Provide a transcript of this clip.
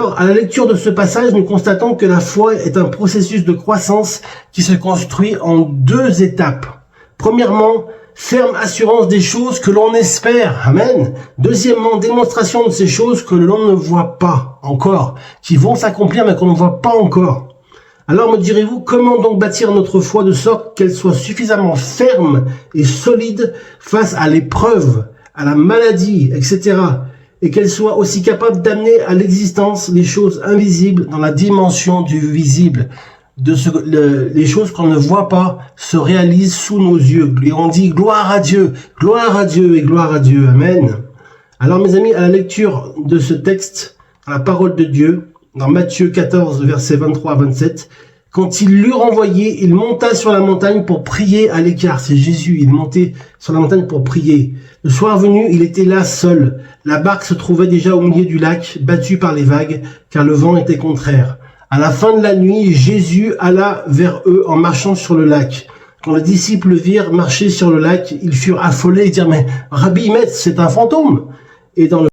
Alors, à la lecture de ce passage, nous constatons que la foi est un processus de croissance qui se construit en 2 étapes. Premièrement, ferme assurance des choses que l'on espère. Amen. Deuxièmement, démonstration de ces choses que l'on ne voit pas encore, qui vont s'accomplir mais qu'on ne voit pas encore. Alors me direz-vous, comment donc bâtir notre foi de sorte qu'elle soit suffisamment ferme et solide face à l'épreuve, à la maladie, etc. et qu'elle soit aussi capable d'amener à l'existence les choses invisibles dans la dimension du visible. Les choses qu'on ne voit pas se réalisent sous nos yeux. Et on dit gloire à Dieu et gloire à Dieu. Amen. Alors mes amis, à la lecture de ce texte, à la parole de Dieu, dans Matthieu 14, versets 23 à 27, quand il l'eut renvoyé, il monta sur la montagne pour prier à l'écart. C'est Jésus, il montait sur la montagne pour prier. Le soir venu, il était là seul. La barque se trouvait déjà au milieu du lac, battue par les vagues, car le vent était contraire. À la fin de la nuit, Jésus alla vers eux en marchant sur le lac. Quand les disciples virent marcher sur le lac, ils furent affolés et dirent « Mais Rabbi, maître, c'est un fantôme !» Et dans le